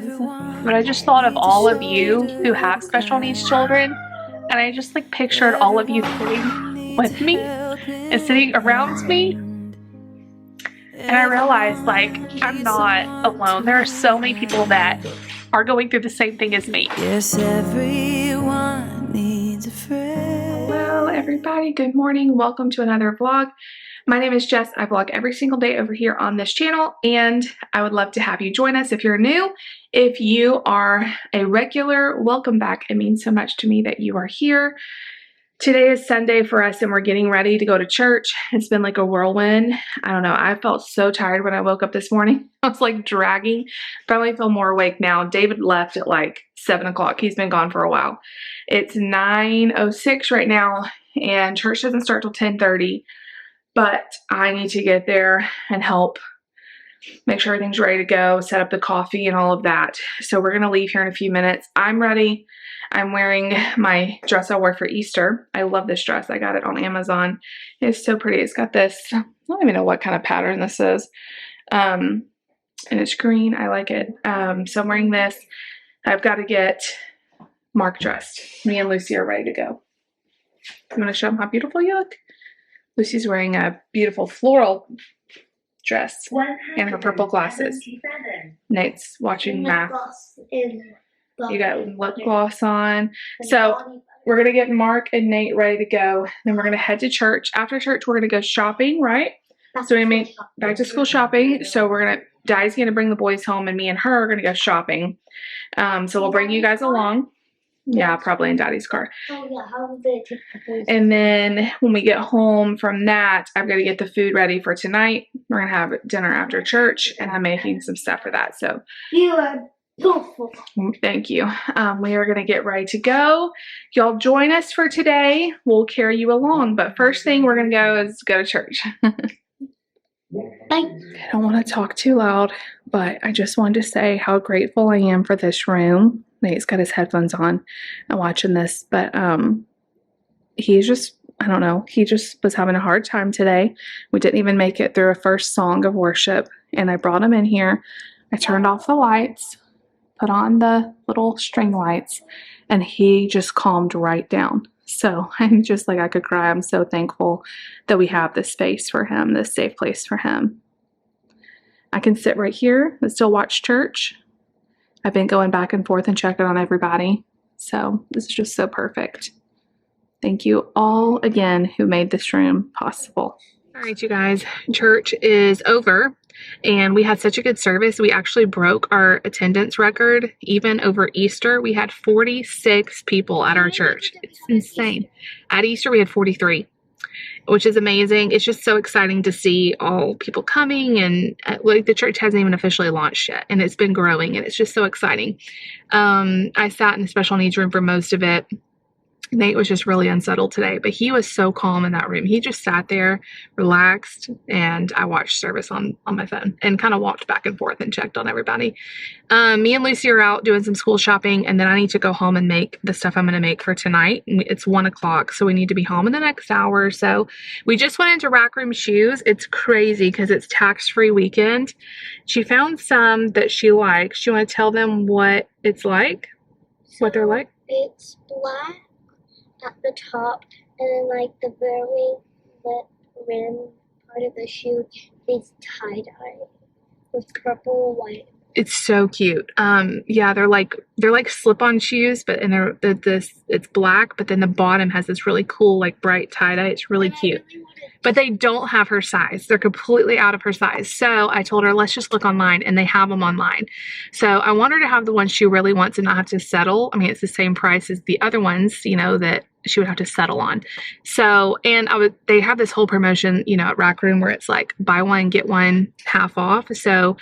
friends, but I just thought of all of you who have special needs children, and I just like pictured all of you sitting with me and sitting around me, and I realized like I'm not alone. There are so many people that are going through the same thing as me. Yes, everyone needs a friend. Hello everybody, good morning. Welcome to another vlog. My name is Jess. I vlog every single day over here on this channel, and I would love to have you join us if you're new. If you are a regular, welcome back. It means so much to me that you are here. Today is Sunday for us, and we're getting ready to go to church. It's been like a whirlwind. I don't know. I felt so tired when I woke up this morning. I was like dragging. Finally feel more awake now. David left at like 7 o'clock. He's been gone for a while. It's 9:06 right now, and church doesn't start till 10:30. But I need to get there and help make sure everything's ready to go, set up the coffee and all of that. So we're going to leave here in a few minutes. I'm ready. I'm wearing my dress I wore for Easter. I love this dress. I got it on Amazon. It's so pretty. It's got this, I don't even know what kind of pattern this is. And it's green. I like it. So I'm wearing this. I've got to get Mark dressed. Me and Lucy are ready to go. I'm going to show them how beautiful you look. Lucy's wearing a beautiful floral dress and her purple glasses. Nate's watching math. You got lip gloss on. So we're going to get Mark and Nate ready to go. Then we're going to head to church. After church, we're going to go shopping, right? So we make back to school shopping. So we're going to, Daddy's going to bring the boys home, and me and her are going to go shopping. So we'll bring you guys along. Yeah, probably in Daddy's car. Oh yeah, how would they take the boys? And then when we get home from that, I've got to get the food ready for tonight. We're going to have dinner after church, and I'm making some stuff for that. So You are beautiful. thank you. We are going to get ready to go. Y'all join us for today. We'll carry you along. But first thing we're going to go is go to church. I don't want to talk too loud, but I just wanted to say how grateful I am for this room. Nate's got his headphones on and watching this, but he's just, I don't know, he just was having a hard time today. We didn't even make it through a first song of worship, and I brought him in here. I turned off the lights, put on the little string lights, and he just calmed right down. So I'm just like, I could cry. I'm so thankful that we have this space for him, this safe place for him. I can sit right here and still watch church. I've been going back and forth and checking on everybody. So this is just so perfect. Thank you all again who made this room possible. All right, you guys, church is over, and we had such a good service. We actually broke our attendance record even over Easter. We had 46 people at our church. It's insane. At Easter, we had 43. Which is amazing. It's just so exciting to see all people coming, and like the church hasn't even officially launched yet, and it's been growing, and it's just so exciting. I sat in the special needs room for most of it. Nate was just really unsettled today, but he was so calm in that room. He just sat there, relaxed, and I watched service on my phone and kind of walked back and forth and checked on everybody. Me and Lucy are out doing some school shopping, and then I need to go home and make the stuff I'm going to make for tonight. It's 1 o'clock, so we need to be home in the next hour or so. We just went into Rack Room Shoes. It's crazy because it's tax-free weekend. She found some that she likes. You want to tell them what it's like? What they're like? It's black at the top, and then like the very rim part of the shoe is tie-dye with purple and white. It's so cute. Yeah, they're like slip-on shoes, but it's black, but then the bottom has this really cool like bright tie-dye. It's really cute. But they don't have her size. They're completely out of her size. So I told her, let's just look online, and they have them online. So I want her to have the ones she really wants and not have to settle. I mean, it's the same price as the other ones, you know, that she would have to settle on. So, and they have this whole promotion, you know, at Rack Room where it's like buy one, get one half off. So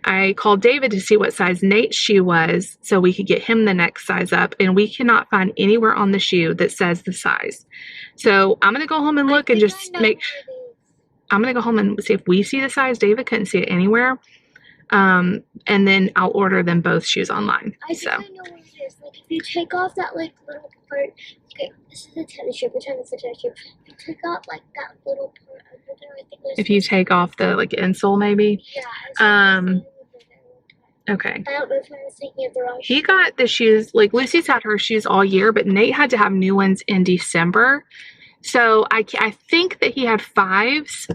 I called David to see what size Nate's shoe was so we could get him the next size up, and we cannot find anywhere on the shoe that says the size. So I'm going to go home and look and just I'm going to go home and see if we see the size. David couldn't see it anywhere. And then I'll order them both shoes online. I think I know what it is. Like if you take off that like little part, okay, this is a tennis shoe, pretend it's a tennis shoe. If you take off like that little part under there, I think there's If you take off the like insole maybe. yeah, Okay. I don't know if I was thinking of the wrong He shoe. got the shoes, like Lucy's had her shoes all year, but Nate had to have new ones in December. So I think that he had 5s,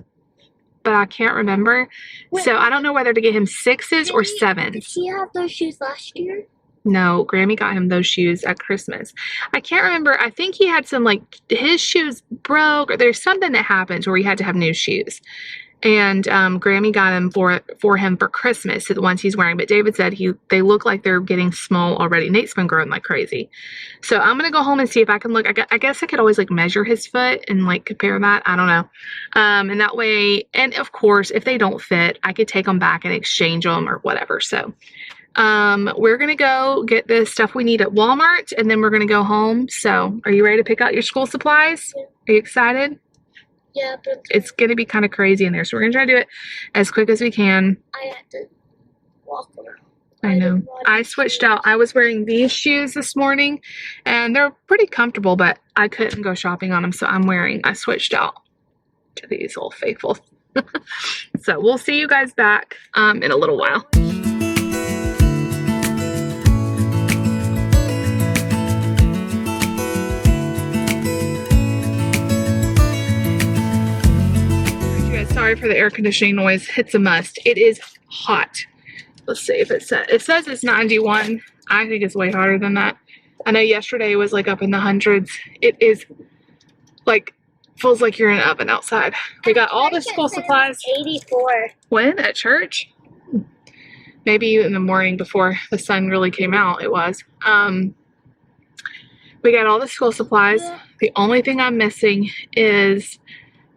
but I can't remember. Wait. So I don't know whether to get him 6s or Did 7s. he have those shoes last year? No, Grammy got him those shoes at Christmas. I can't remember. I think he had some, like, his shoes broke, or there's something that happened where he had to have new shoes. And Grammy got them for him for Christmas, the ones he's wearing. But David said they look like they're getting small already. Nate's been growing like crazy. So I'm going to go home and see if I can look. I guess I could always, like, measure his foot and, like, compare that. I don't know. And that way, and of course, if they don't fit, I could take them back and exchange them or whatever. So we're going to go get the stuff we need at Walmart, and then we're going to go home. So are you ready to pick out your school supplies? Yeah. Are you excited? Yeah, but It's going to be kind of crazy in there. So we're going to try to do it as quick as we can. I had to walk around. I know. I switched out. I was wearing these shoes this morning, and they're pretty comfortable, but I couldn't go shopping on them. So I switched out to these Old Faithful. So we'll see you guys back in a little while. Sorry for the air conditioning noise. It's a must. It is hot. Let's see if it says it's 91. I think it's way hotter than that. I know yesterday was like up in the hundreds. It is like, feels like you're in an oven outside. We got all the school supplies. 84. When? At church? Maybe in the morning before the sun really came out, it was. We got all the school supplies. The only thing I'm missing is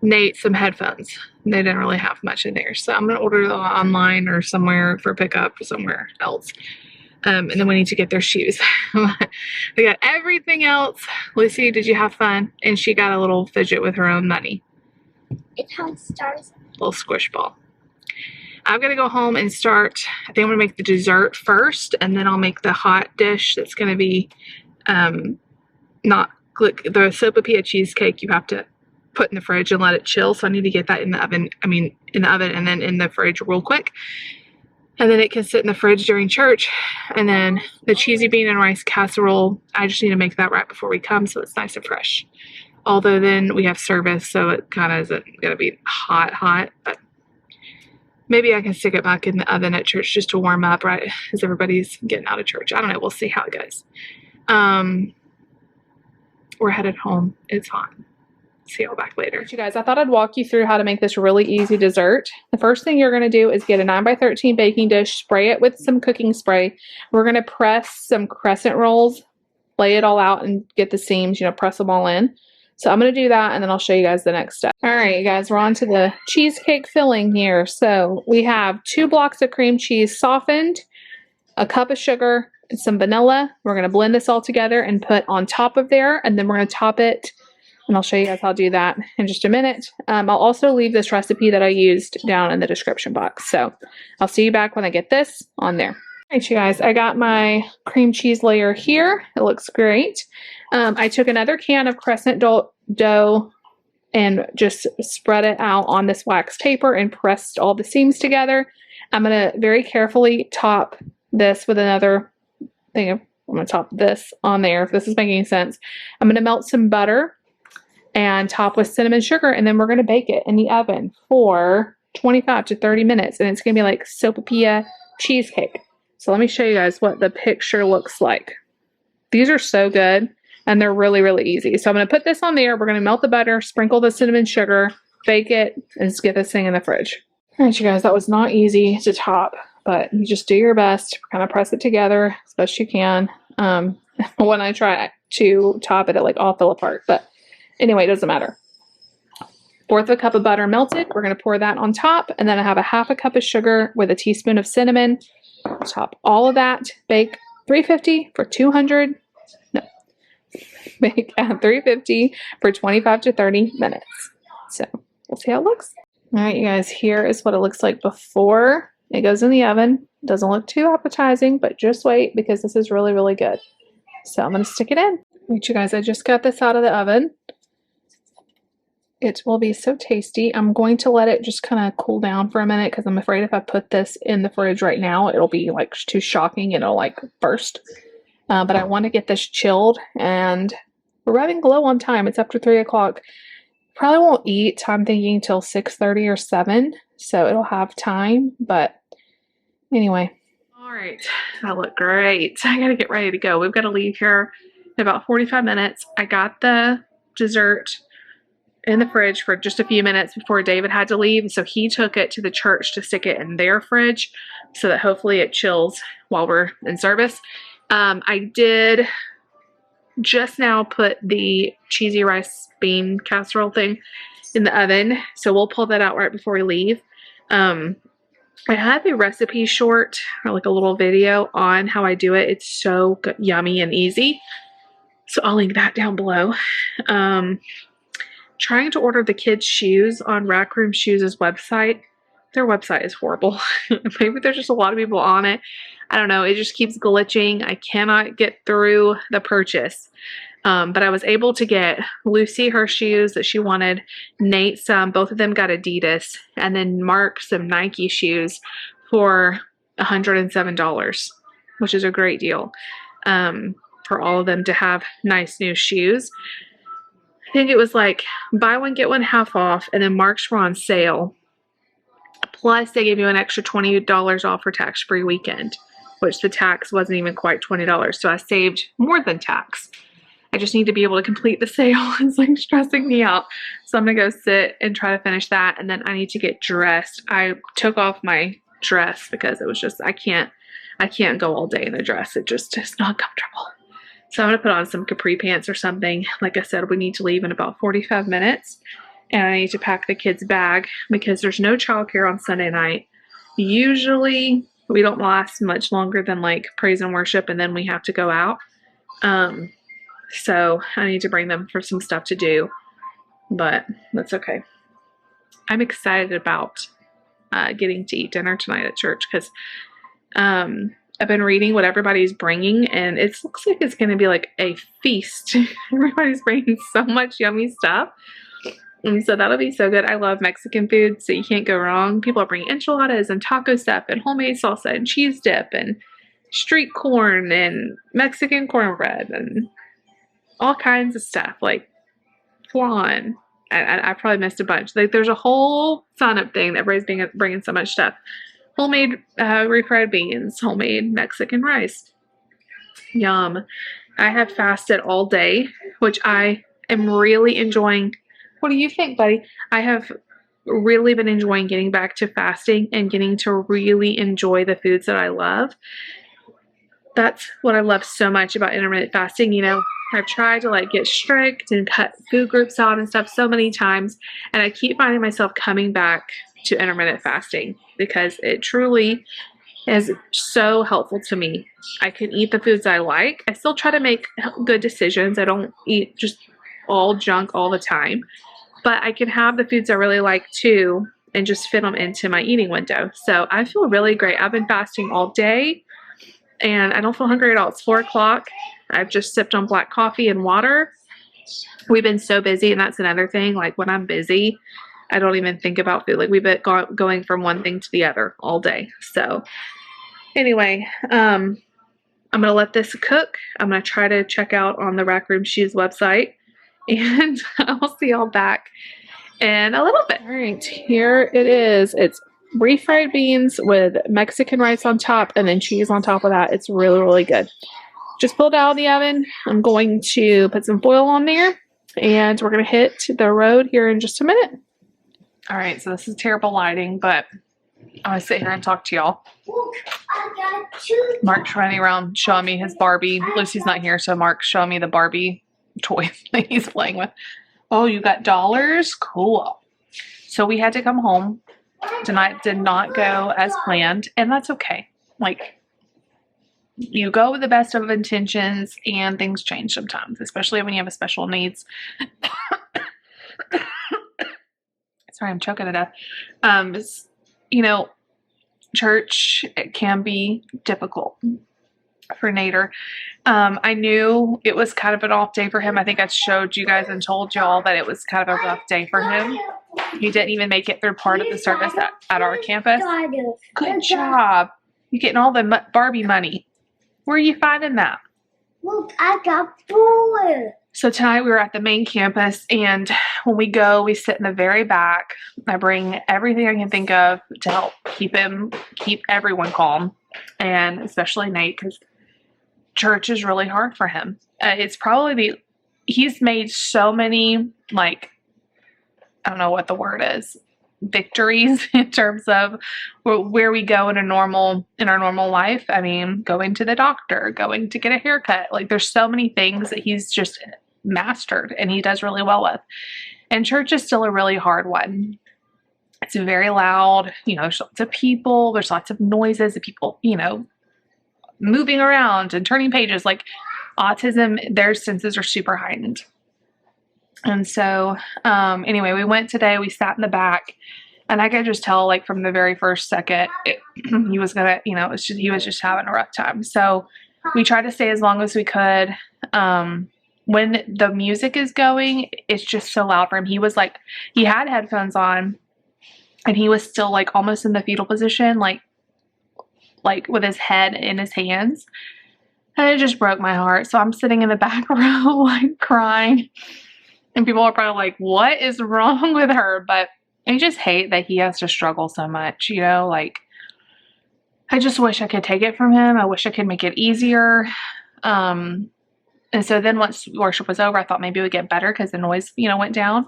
Nate some headphones. They didn't really have much in there, so I'm gonna order them online or somewhere for pickup somewhere else. And then we need to get their shoes. We got everything else. Lucy, did you have fun? And she got a little fidget with her own money. It has stars. Little squish ball. I'm gonna go home and start. I think I'm gonna make the dessert first, and then I'll make the hot dish. That's gonna be not like the Sopapilla cheesecake. You have to put in the fridge and let it chill. So I need to get that in the oven. I mean, in the oven and then in the fridge real quick. And then it can sit in the fridge during church. And then the cheesy bean and rice casserole, I just need to make that right before we come so it's nice and fresh. Although then we have service, so it kind of isn't going to be hot. But maybe I can stick it back in the oven at church just to warm up, right, as everybody's getting out of church. I don't know. We'll see how it goes. We're headed home. It's hot. See y'all back later. You guys, I thought I'd walk you through how to make this really easy dessert. The first thing you're going to do is get a 9x13 baking dish, spray it with some cooking spray. We're going to press some crescent rolls, lay it all out and get the seams, press them all in. So I'm going to do that, and then I'll show you guys the next step. All right, you guys, we're on to the cheesecake filling here. So we have 2 blocks of cream cheese softened, a cup of sugar, and some vanilla. We're going to blend this all together and put on top of there, and then we're going to top it. And I'll show you guys how to do that in just a minute. I'll also leave this recipe that I used down in the description box. So I'll see you back when I get this on there. All right, you guys, I got my cream cheese layer here. It looks great. I took another can of crescent dough and just spread it out on this wax paper and pressed all the seams together. I'm going to very carefully top this with another thing. I'm going to top this on there, if this is making sense. I'm going to melt some butter and top with cinnamon sugar, and then we're going to bake it in the oven for 25 to 30 minutes, and it's going to be like Sopapilla cheesecake. So let me show you guys what the picture looks like. These are so good, and they're really, really easy. So I'm going to put this on there. We're going to melt the butter, sprinkle the cinnamon sugar, bake it, and just get this thing in the fridge. All right, you guys, that was not easy to top, but you just do your best, kind of press it together as best you can. When I try to top it, it all fell apart, but anyway, it doesn't matter. 1/4 cup of butter melted. We're going to pour that on top. And then I have a 1/2 cup of sugar with a teaspoon of cinnamon. Top all of that. Bake 350 for 200. No. Bake at 350 for 25 to 30 minutes. So we'll see how it looks. All right, you guys, here is what it looks like before it goes in the oven. Doesn't look too appetizing, but just wait because this is really, really good. So I'm going to stick it in. All right, you guys, I just got this out of the oven. It will be so tasty. I'm going to let it just kind of cool down for a minute because I'm afraid if I put this in the fridge right now, it'll be like too shocking and it'll like burst. But I want to get this chilled, and we're running low on time. It's after 3 o'clock. Probably won't eat, I'm thinking, till 6:30 or 7, so it'll have time. But anyway. All right, that looked great. I gotta get ready to go. We've got to leave here in about 45 minutes. I got the dessert in the fridge for just a few minutes before David had to leave, so he took it to the church to stick it in their fridge so that hopefully it chills while we're in service. I did just now put the cheesy rice bean casserole thing in the oven, so we'll pull that out right before we leave. I have a recipe short, or like a little video on how I do it. It's so yummy and easy, so I'll link that down below. Trying to order the kids' shoes on Rack Room Shoes' website. Their website is horrible. Maybe there's just a lot of people on it. I don't know. It just keeps glitching. I cannot get through the purchase. But I was able to get Lucy her shoes that she wanted, Nate some, both of them got Adidas, and then Mark some Nike shoes for $107, which is a great deal for all of them to have nice new shoes. I think it was like buy one, get one half off, and then Mark's were on sale. Plus, they gave you an extra $20 off for tax-free weekend, which the tax wasn't even quite $20. So I saved more than tax. I just need to be able to complete the sale. It's like stressing me out. So I'm going to go sit and try to finish that. And then I need to get dressed. I took off my dress because it was just, I can't go all day in a dress. It just is not comfortable. So I'm going to put on some capri pants or something. Like I said, we need to leave in about 45 minutes. And I need to pack the kids' bag because there's no childcare on Sunday night. Usually we don't last much longer than like praise and worship, and then we have to go out. So I need to bring them for some stuff to do, but that's okay. I'm excited about getting to eat dinner tonight at church because I've been reading what everybody's bringing, and it looks like it's going to be like a feast. Everybody's bringing so much yummy stuff. And so that'll be so good. I love Mexican food, so you can't go wrong. People are bringing enchiladas and taco stuff and homemade salsa and cheese dip and street corn and Mexican cornbread and all kinds of stuff, like flan. I probably missed a bunch. Like there's a whole sign-up thing that everybody's bringing so much stuff. Homemade refried beans, homemade Mexican rice. Yum. I have fasted all day, which I am really enjoying. What do you think, buddy? I have really been enjoying getting back to fasting and getting to really enjoy the foods that I love. That's what I love so much about intermittent fasting. You know, I've tried to like get strict and cut food groups out and stuff so many times, and I keep finding myself coming back to intermittent fasting because it truly is so helpful to me. I can eat the foods I like. I still try to make good decisions. I don't eat just all junk all the time, but I can have the foods I really like too and just fit them into my eating window. So I feel really great. I've been fasting all day and I don't feel hungry at all. It's 4 o'clock. I've just sipped on black coffee and water. We've been so busy, and that's another thing. Like when I'm busy, I don't even think about food. Like we've been going from one thing to the other all day. So anyway, I'm going to let this cook. I'm going to try to check out on the Rack Room Shoes website, and I'll see y'all back in a little bit. All right, here it is. It's refried beans with Mexican rice on top and then cheese on top of that. It's really, really good. Just pulled out of the oven. I'm going to put some foil on there, and we're going to hit the road here in just a minute. All right, so this is terrible lighting, but I'm going to sit here and talk to y'all. Mark's running around showing me his Barbie. Lucy's not here, so Mark's showing me the Barbie toy that he's playing with. Oh, you got dollars? Cool. So we had to come home. Tonight did not go as planned, and that's okay. Like, you go with the best of intentions, and things change sometimes, especially when you have a special needs. Sorry, I'm choking to death. You know, church, it can be difficult. for Nader. I knew it was kind of an off day for him. I think I showed you guys and told y'all that it was kind of a rough day for him. He didn't even make it through part of the service at our campus. Good job. You're getting all the Barbie money. Where are you finding that? Look, I got 4. So tonight we were at the main campus, and when we go, we sit in the very back. I bring everything I can think of to help keep everyone calm, and especially Nate, because church is really hard for him. It's probably he's made so many, like, I don't know what the word is, victories in terms of where we go in our normal life. I mean, going to the doctor, going to get a haircut. Like, there's so many things that he's just mastered and he does really well with. And church is still a really hard one. It's very loud. There's lots of people. There's lots of noises of people, moving around and turning pages. Like, autism, their senses are super heightened. And so, anyway, we went today, we sat in the back, and I could just tell, like, from the very first second, he was gonna, he was just having a rough time. So we tried to stay as long as we could. When the music is going, it's just so loud for him. He was like, he had headphones on, and he was still, like, almost in the fetal position, like with his head in his hands. And it just broke my heart. So I'm sitting in the back row, like, crying. And people are probably like, what is wrong with her? But I just hate that he has to struggle so much, like, I just wish I could take it from him. I wish I could make it easier. And so then once worship was over, I thought maybe it would get better because the noise, went down.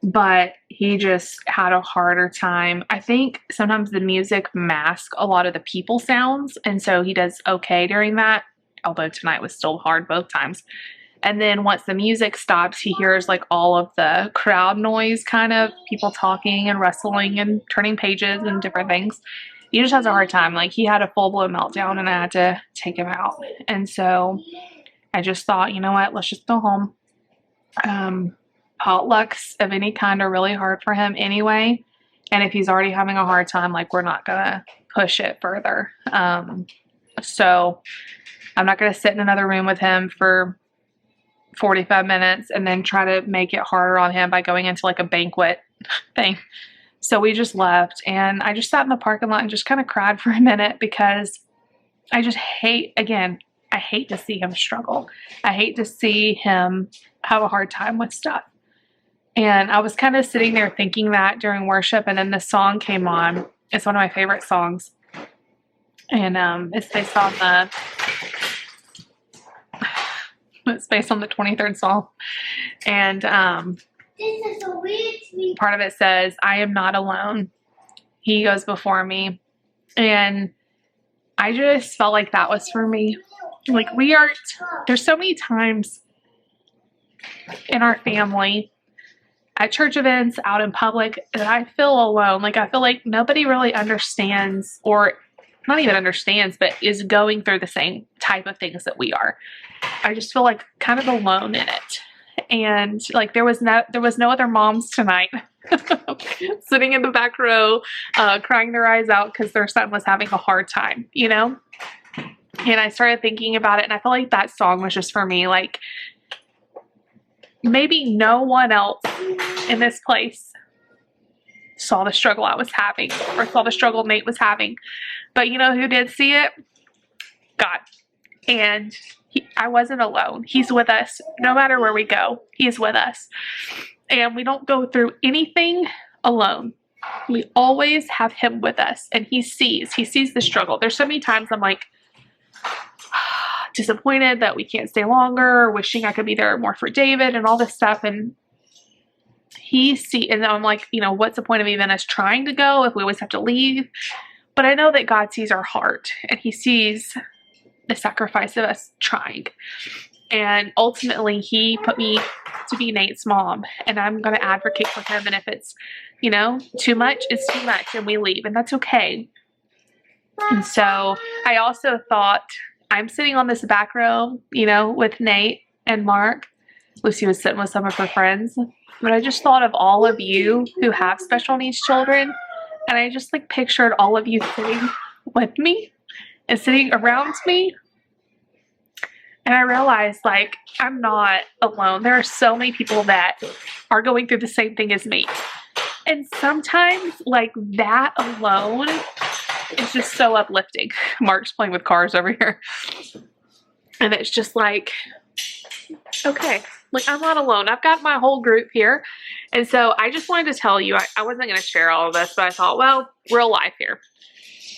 But he just had a harder time. I think sometimes the music masks a lot of the people sounds. And so he does okay during that. Although tonight was still hard both times. And then once the music stops, he hears, like, all of the crowd noise, kind of people talking and wrestling and turning pages and different things. He just has a hard time. Like, he had a full-blown meltdown, and I had to take him out. And so I just thought, you know what, let's just go home. Potlucks of any kind are really hard for him anyway. And if he's already having a hard time, like, we're not going to push it further. So I'm not going to sit in another room with him for 45 minutes and then try to make it harder on him by going into, like, a banquet thing. So we just left, and I just sat in the parking lot and just kind of cried for a minute because I just hate to see him struggle. I hate to see him have a hard time with stuff. And I was kind of sitting there thinking that during worship, and then the song came on. It's one of my favorite songs. And it's based on the 23rd Psalm. And part of it says, I am not alone. He goes before me. And I just felt like that was for me. Like, there's so many times in our family, at church events, out in public, that I feel alone. Like, I feel like nobody really understands, or not even understands, but is going through the same type of things that we are. I just feel like kind of alone in it. And, like, there was no other moms tonight sitting in the back row, crying their eyes out because their son was having a hard time, And I started thinking about it, and I felt like that song was just for me. Like, maybe no one else in this place saw the struggle I was having, or saw the struggle Nate was having. But you know who did see it? God. And I wasn't alone. He's with us. No matter where we go, he's with us. And we don't go through anything alone. We always have him with us. And he sees the struggle. There's so many times I'm like, disappointed that we can't stay longer, wishing I could be there more for David and all this stuff. And and I'm like, what's the point of even us trying to go if we always have to leave? But I know that God sees our heart, and he sees the sacrifice of us trying. And ultimately, he put me to be Nate's mom, and I'm going to advocate for him. And if it's, too much, it's too much, and we leave, and that's okay. And so I also thought, I'm sitting on this back row, with Nate and Mark. Lucy was sitting with some of her friends. But I just thought of all of you who have special needs children. And I just, like, pictured all of you sitting with me and sitting around me. And I realized, like, I'm not alone. There are so many people that are going through the same thing as me. And sometimes, like, that alone is just so uplifting. Mark's playing with cars over here. And it's just like, okay, like, I'm not alone. I've got my whole group here. And so I just wanted to tell you, I wasn't going to share all of this, but I thought, well, real life here.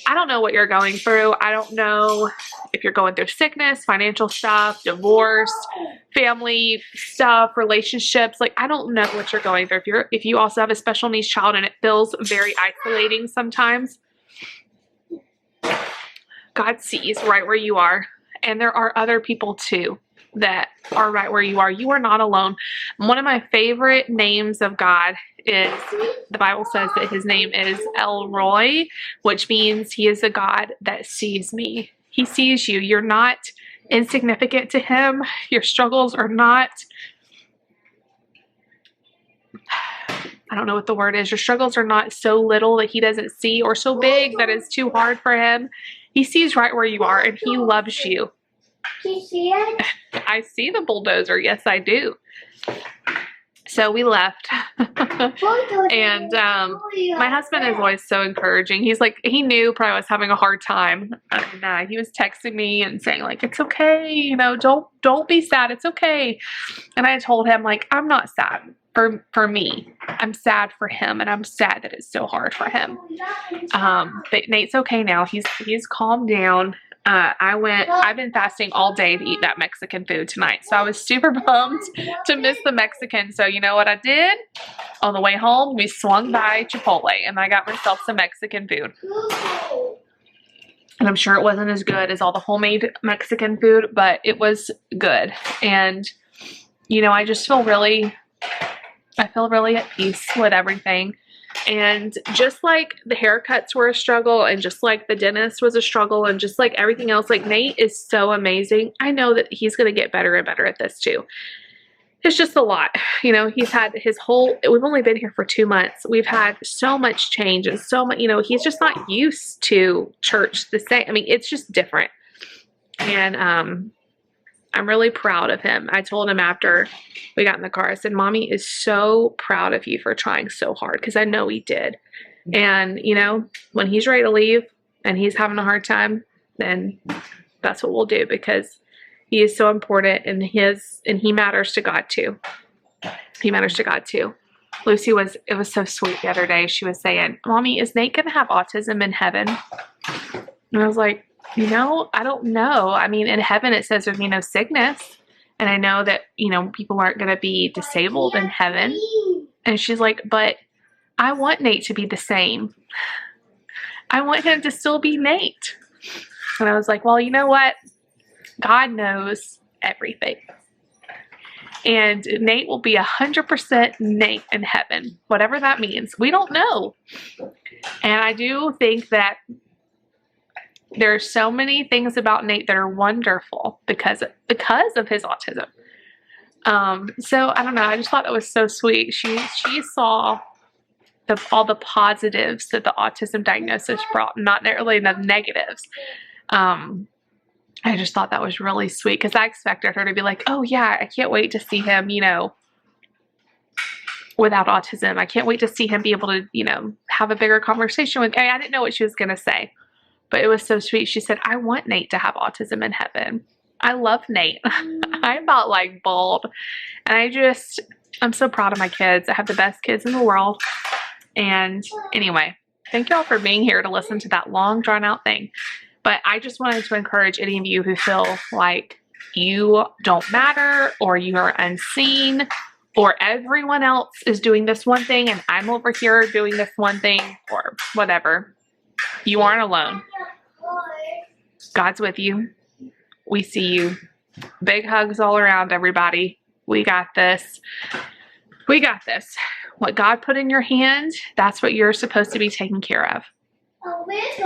I don't know what you're going through. I don't know if you're going through sickness, financial stuff, divorce, family stuff, relationships. Like, I don't know what you're going through. If you also have a special needs child and it feels very isolating sometimes, God sees right where you are. And there are other people too that are right where you are. You are not alone. One of my favorite names of God is, the Bible says that his name is El Roy, which means he is a God that sees me. He sees you. You're not insignificant to him. Your struggles are not, I don't know what the word is. Your struggles are not so little that he doesn't see, or so big that it's too hard for him. He sees right where you are, and he loves you. Do you see it? I see the bulldozer. Yes, I do. So we left. And my husband is always so encouraging. He's like, he knew probably I was having a hard time. And he was texting me and saying, like, it's okay, you know, don't be sad. It's okay. And I told him, like, I'm not sad for me. I'm sad for him, and I'm sad that it's so hard for him. But Nate's okay now. He's calmed down. I've been fasting all day to eat that Mexican food tonight. So I was super bummed to miss the Mexican. So you know what I did? On the way home, we swung by Chipotle and I got myself some Mexican food. And I'm sure it wasn't as good as all the homemade Mexican food, but it was good. And, you know, I feel really at peace with everything. And just like the haircuts were a struggle, and just like the dentist was a struggle, and just like everything else, like Nate is so amazing. I know that he's going to get better and better at this too. It's just a lot. You know, he's had we've only been here for 2 months. We've had so much change and so much, you know, he's just not used to church the same. I mean, it's just different. And, I'm really proud of him. I told him after we got in the car, I said, Mommy is so proud of you for trying so hard, because I know he did. And, you know, when he's ready to leave and he's having a hard time, then that's what we'll do, because he is so important, and he matters to God too. He matters to God too. Lucy it was so sweet the other day. She was saying, Mommy, is Nate going to have autism in heaven? And I was like, you know, I don't know. I mean, in heaven it says there'd be no sickness. And I know that, you know, people aren't going to be disabled in heaven. And she's like, but I want Nate to be the same. I want him to still be Nate. And I was like, well, you know what? God knows everything. And Nate will be 100% Nate in heaven, whatever that means. We don't know. And I do think that there are so many things about Nate that are wonderful because of his autism. So I don't know. I just thought that was so sweet. She saw all the positives that the autism diagnosis brought, not really the negatives. I just thought that was really sweet, because I expected her to be like, oh yeah, I can't wait to see him, you know, without autism. I can't wait to see him be able to, you know, have a bigger conversation with me. I didn't know what she was going to say. But it was so sweet. She said, I want Nate to have autism in heaven. I love Nate. I about like bawled. And I'm so proud of my kids. I have the best kids in the world. And anyway, thank y'all for being here to listen to that long drawn out thing. But I just wanted to encourage any of you who feel like you don't matter, or you are unseen, or everyone else is doing this one thing and I'm over here doing this one thing, or whatever. You aren't alone. God's with you. We see you. Big hugs all around, everybody. We got this. We got this. What God put in your hand, that's what you're supposed to be taking care of.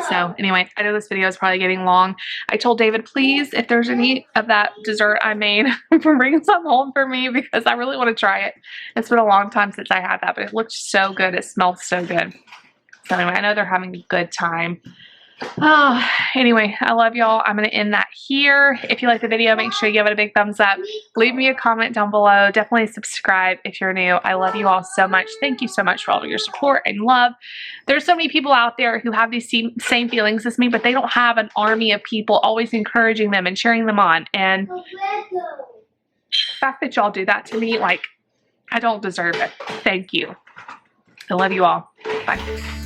So anyway, I know this video is probably getting long. I told David, please, if there's any of that dessert I made, bring some home for me, because I really want to try it. It's been a long time since I had that, but it looked so good. It smells so good. So anyway, I know they're having a good time. Oh, anyway, I love y'all. I'm going to end that here. If you like the video, make sure you give it a big thumbs up. Leave me a comment down below. Definitely subscribe if you're new. I love you all so much. Thank you so much for all of your support and love. There's so many people out there who have these same feelings as me, but they don't have an army of people always encouraging them and cheering them on. And the fact that y'all do that to me, like, I don't deserve it. Thank you. I love you all. Bye.